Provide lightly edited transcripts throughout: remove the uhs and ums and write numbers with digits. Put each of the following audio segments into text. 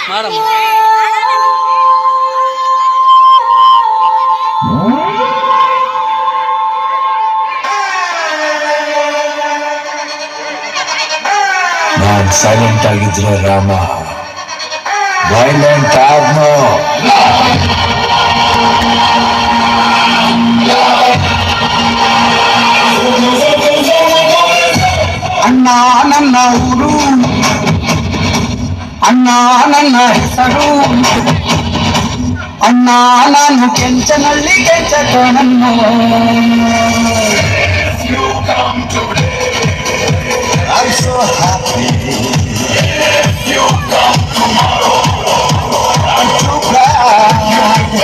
ಮಾಡಮ್ಮ. ನಾನು ಸೈಲೆಂಟ್ ಆಗಿದ್ರೆ ರಾಮ ವೈಲೆಂಟ್ ಆದ್ನೋ. ಅಣ್ಣ ನನ್ನ ಊರು, ಅಣ್ಣ ನನ್ನ ಹೆಸರು, ಅಣ್ಣ ನಾನು ಕೆಂಚನಲ್ಲಿ ಕೆಂಚಕನನ್ನು. I'm so happy. You come tomorrow. I'm too glad.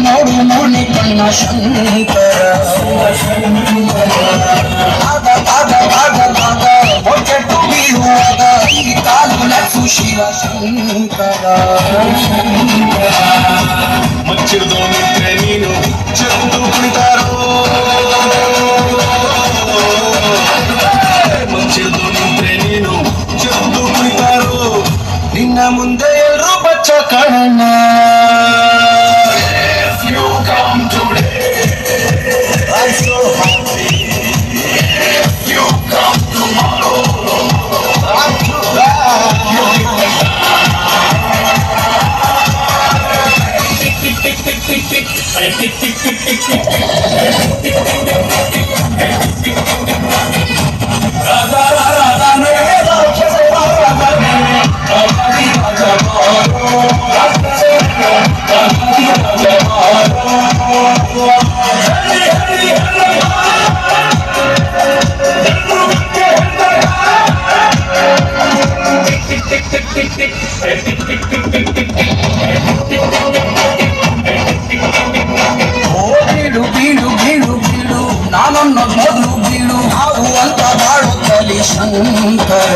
ನೋಡು ನೋಡಿ ಕಣ್ಣ ಶಂಕರ ಆಗ ಆಗ ಆಗ ಆಗ ಹೊಟ್ಟೆಟ್ಟು ಬೀಳುವಾಗ ಈ ಕಾಲು ನಚ್ಚು ಶಿವ ಶಂಕರ. ಮುಚ್ಚಿಡ್ದು ನಿಂತ್ರೆ ನೀನು ಚೆಂದು ಕುಣಿತಾರೋ, ಮುಚ್ಚಿಡ್ದು ನಿಂತ್ರೆ ನೀನು ಚೆಂದು ಕುಣಿತಾರೋ. ನಿನ್ನ ಮುಂದೆ ಎಲ್ಲರೂ ಬಚ್ಚ ಕಣ್ಣ. I'm so happy. You come tomorrow. I'm too glad. ಬೀಳು ಬೀಳು ಬೀಳು ಬೀಳು ನಾನೊನ್ನ ಮೊದಲು ಬೀಳು ನಾವು ಅಂತ ಬಾಳುತ್ತಲಿ ಶಂಕರ.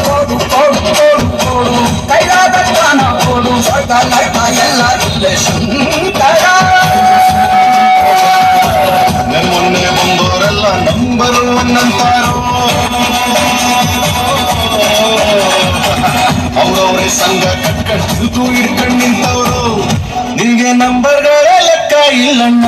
ಕೊಡು ಕೊಡು ಕೊಡು ಕೊಡು ಕೈಲಾದ ಜ್ಞಾನ ಕೊಡು ಸ್ವರ್ಗ ನರ್ಕ ಎಲ್ಲ ಇಲ್ಲೇ ಶಂಕರ. ನನ್ನ ಮೊನ್ನೆ ಬಂದವರೆಲ್ಲ ನಂಬರ್ ಒನ್ ಅಂತಾರೋ, ಅವ್ರವ್ರೆ ಸಂಘ ಕಟ್ಕೊಂಡು ಇಟ್ಕೊಂಡು ನಿಂತವ್ರು. ನಿನ್ಗೆ ನಂಬರ್ಗಳ ಲೆಕ್ಕ ಇಲ್ಲಣ್ಣ.